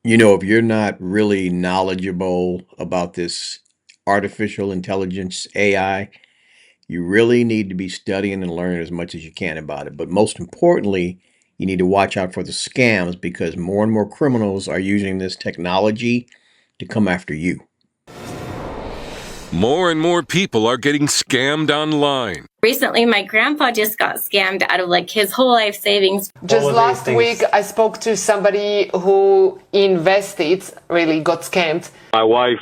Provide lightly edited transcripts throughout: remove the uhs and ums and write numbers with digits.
If you're not really knowledgeable about this artificial intelligence, AI, you really need to be studying and learning as much as you can about it. But most importantly, you need to watch out for the scams because more and more criminals are using this technology to come after you. More and more people are getting scammed online. Recently, my grandpa just got scammed out of like his whole life savings. Just last week, I spoke to somebody who invested, really got scammed. My wife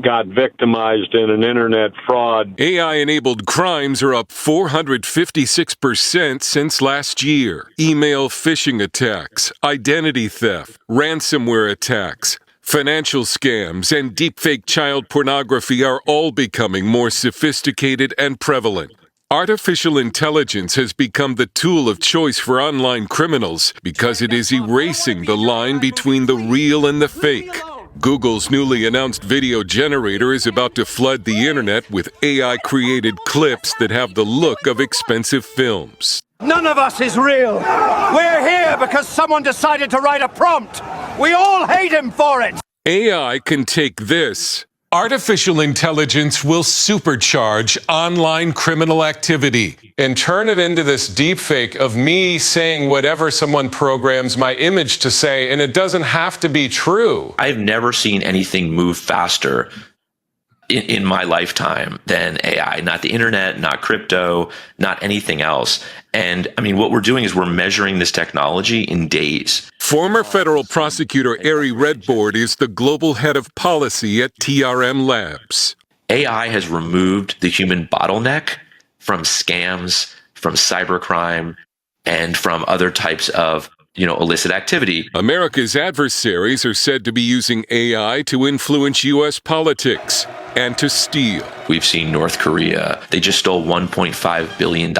got victimized in an internet fraud. AI-enabled crimes are up 456% since last year. Email phishing attacks, identity theft, ransomware attacks, financial scams, and deepfake child pornography are all becoming more sophisticated and prevalent. Artificial intelligence has become the tool of choice for online criminals because it is erasing the line between the real and the fake. Google's newly announced video generator is about to flood the internet with AI-created clips that have the look of expensive films. None of us is real. We're here because someone decided to write a prompt. We all hate him for it. AI can take this. Artificial intelligence will supercharge online criminal activity and turn it into this deepfake of me saying whatever someone programs my image to say, and it doesn't have to be true. I've never seen anything move faster in my lifetime than AI. Not the internet, not crypto, not anything else. And I mean, what we're doing is we're measuring this technology in days. Former federal prosecutor Ari Redbord is the global head of policy at TRM Labs. AI has removed the human bottleneck from scams, from cybercrime, and from other types of illicit activity. America's adversaries are said to be using AI to influence U.S. politics and to steal. We've seen North Korea. They just stole $1.5 billion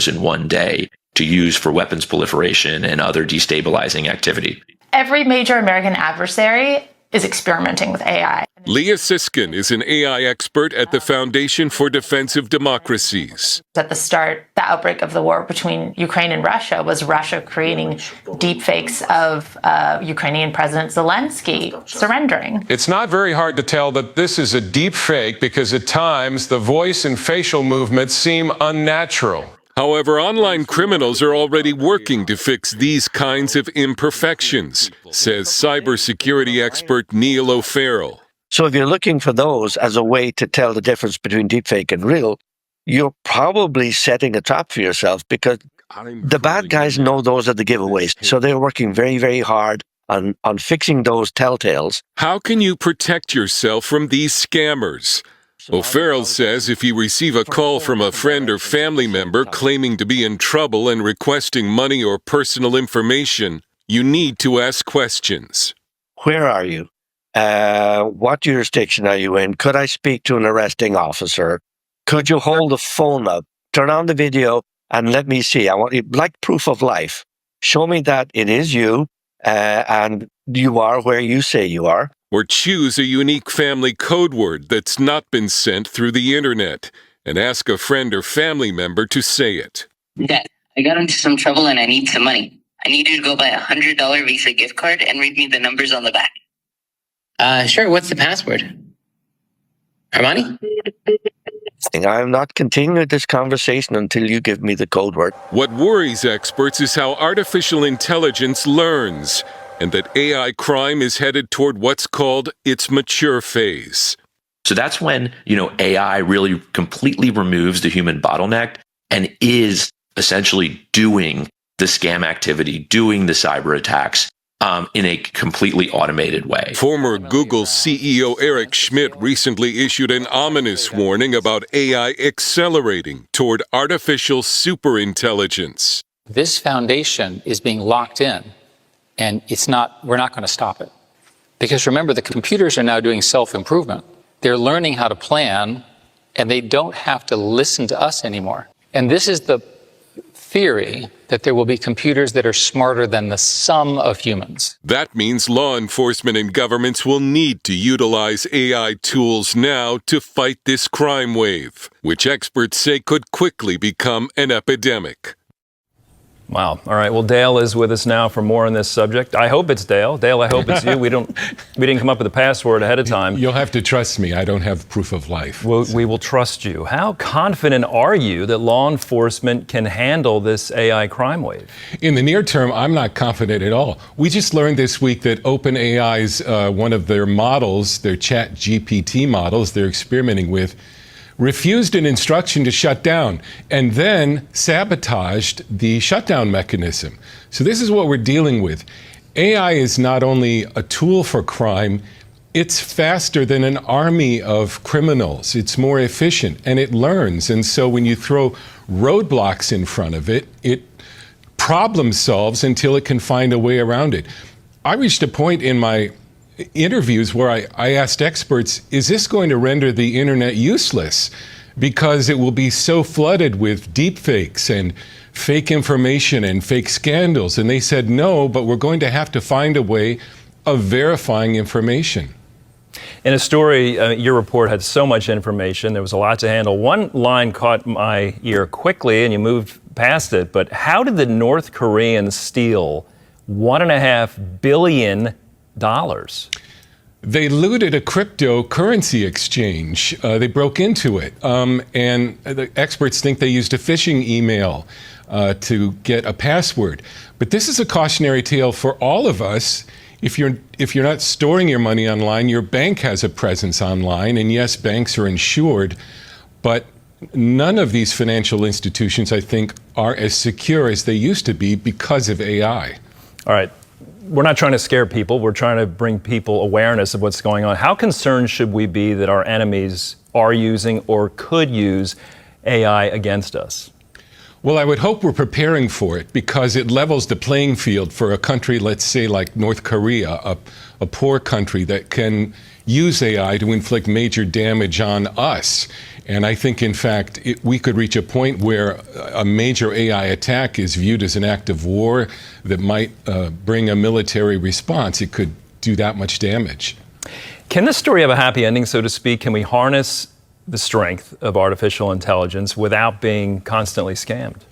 in one day to use for weapons proliferation and other destabilizing activity. Every major American adversary is experimenting with AI. Leah Siskin is an AI expert at the Foundation for Defensive Democracies. At the start, the outbreak of the war between Ukraine and Russia was Russia creating deepfakes of Ukrainian President Zelensky surrendering. It's not very hard to tell that this is a deepfake because at times the voice and facial movements seem unnatural. However, online criminals are already working to fix these kinds of imperfections, says cybersecurity expert Neil O'Farrell. So if you're looking for those as a way to tell the difference between deepfake and real, you're probably setting a trap for yourself because the bad guys know those are the giveaways. So they're working very, very hard on fixing those telltales. How can you protect yourself from these scammers? O'Farrell says if you receive a call from a friend or family member claiming to be in trouble and requesting money or personal information, you need to ask questions. Where are you? What jurisdiction are you in? Could I speak to an arresting officer? Could you hold the phone up, turn on the video, and let me see? I want you, like proof of life. Show me that it is you, and you are where you say you are. Or choose a unique family code word that's not been sent through the internet and ask a friend or family member to say it. Dad, I got into some trouble and I need some money. I need you to go buy a $100 Visa gift card and read me the numbers on the back. Sure. What's the password? Armani? I'm not continuing this conversation until you give me the code word. What worries experts is how artificial intelligence learns, and that AI crime is headed toward what's called its mature phase. So that's when, AI really completely removes the human bottleneck and is essentially doing the scam activity, doing the cyber attacks in a completely automated way. Former Google CEO Eric Schmidt recently issued an ominous warning about AI accelerating toward artificial superintelligence. This foundation is being locked in. And we're not going to stop it. Because remember, the computers are now doing self-improvement. They're learning how to plan, and they don't have to listen to us anymore. And this is the theory that there will be computers that are smarter than the sum of humans. That means law enforcement and governments will need to utilize AI tools now to fight this crime wave, which experts say could quickly become an epidemic. Wow. All right. Well, Dale is with us now for more on this subject. I hope it's Dale. Dale, I hope it's you. We didn't come up with a password ahead of time. You'll have to trust me. I don't have proof of life. We will trust you. How confident are you that law enforcement can handle this AI crime wave? In the near term, I'm not confident at all. We just learned this week that OpenAI's one of their models, their Chat GPT models they're experimenting with, refused an instruction to shut down and then sabotaged the shutdown mechanism. So this is what we're dealing with. AI is not only a tool for crime, it's faster than an army of criminals. It's more efficient and it learns. And so when you throw roadblocks in front of it, it problem solves until it can find a way around it. I reached a point in my interviews where I asked experts, is this going to render the internet useless? Because it will be so flooded with deepfakes and fake information and fake scandals. And they said, no, but we're going to have to find a way of verifying information. In a story, your report had so much information. There was a lot to handle. One line caught my ear quickly, and you moved past it. But how did the North Koreans steal $1.5 billion? They looted a cryptocurrency exchange. They broke into it. And the experts think they used a phishing email to get a password. But this is a cautionary tale for all of us. If you're not storing your money online, your bank has a presence online. And yes, banks are insured. But none of these financial institutions, I think, are as secure as they used to be because of AI. All right. We're not trying to scare people. We're trying to bring people awareness of what's going on. How concerned should we be that our enemies are using or could use AI against us? Well, I would hope we're preparing for it because it levels the playing field for a country, let's say like North Korea, a poor country that can use AI to inflict major damage on us. And I think, in fact, we could reach a point where a major AI attack is viewed as an act of war that might bring a military response. It could do that much damage. Can this story have a happy ending, so to speak? Can we harness the strength of artificial intelligence without being constantly scammed?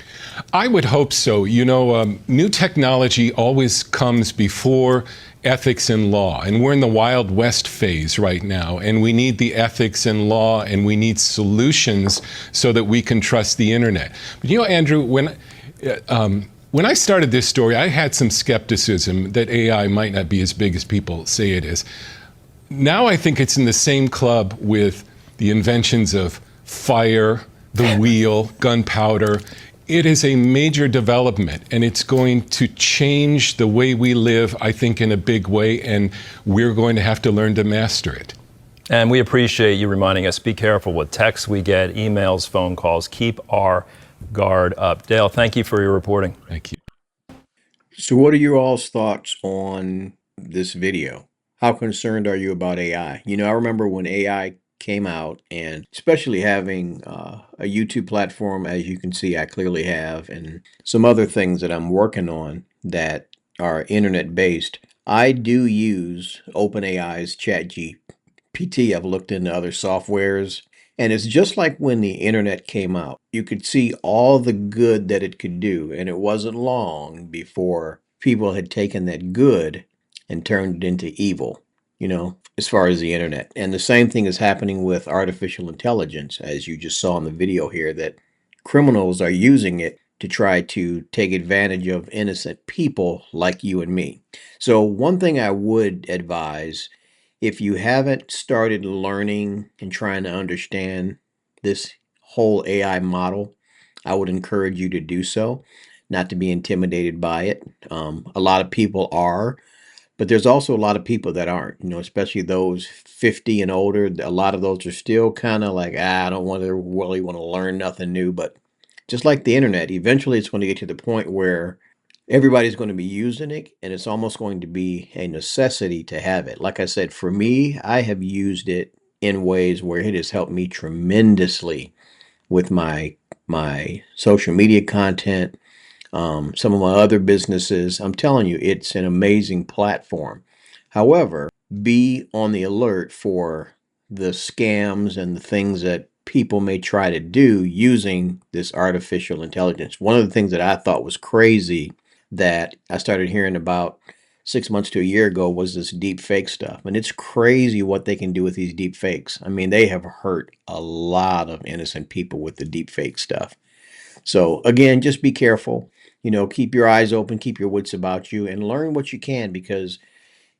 I would hope so. You know, new technology always comes before ethics and law, and we're in the Wild West phase right now, and we need the ethics and law, and we need solutions so that we can trust the internet. But you know, Andrew, when I started this story, I had some skepticism that AI might not be as big as people say it is. Now I think it's in the same club with the inventions of fire, the wheel, gunpowder. It is a major development, and it's going to change the way we live, I think, in a big way, and we're going to have to learn to master it. And we appreciate you reminding us, be careful with texts we get, emails, phone calls. Keep our guard up. Dale, thank you for your reporting. Thank you. So what are your all's thoughts on this video? How concerned are you about AI? You know, I remember when AI came out, and especially having a YouTube platform, as you can see, I clearly have, and some other things that I'm working on that are internet based. I do use OpenAI's ChatGPT. I've looked into other softwares, and it's just like when the internet came out. You could see all the good that it could do, and it wasn't long before people had taken that good and turned it into evil, you know, as far as the internet. And the same thing is happening with artificial intelligence, as you just saw in the video here, that criminals are using it to try to take advantage of innocent people like you and me. So one thing I would advise, if you haven't started learning and trying to understand this whole AI model, I would encourage you to do so, not to be intimidated by it. A lot of people are. But there's also a lot of people that aren't, you know, especially those 50 and older. A lot of those are still kind of like, I don't really want to learn nothing new. But just like the internet, eventually it's going to get to the point where everybody's going to be using it, and it's almost going to be a necessity to have it. Like I said, for me, I have used it in ways where it has helped me tremendously with my social media content. Some of my other businesses. I'm telling you, it's an amazing platform. However, be on the alert for the scams and the things that people may try to do using this artificial intelligence. One of the things that I thought was crazy that I started hearing about 6 months to a year ago was this deep fake stuff. And it's crazy what they can do with these deep fakes. I mean, they have hurt a lot of innocent people with the deep fake stuff. So again, just be careful. Keep your eyes open, keep your wits about you, and learn what you can, because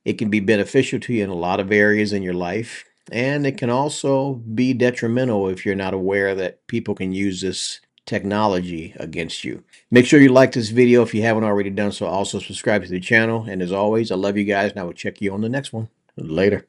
it can be beneficial to you in a lot of areas in your life. And it can also be detrimental if you're not aware that people can use this technology against you. Make sure you like this video if you haven't already done so. Also subscribe to the channel. And as always, I love you guys, and I will check you on the next one. Later.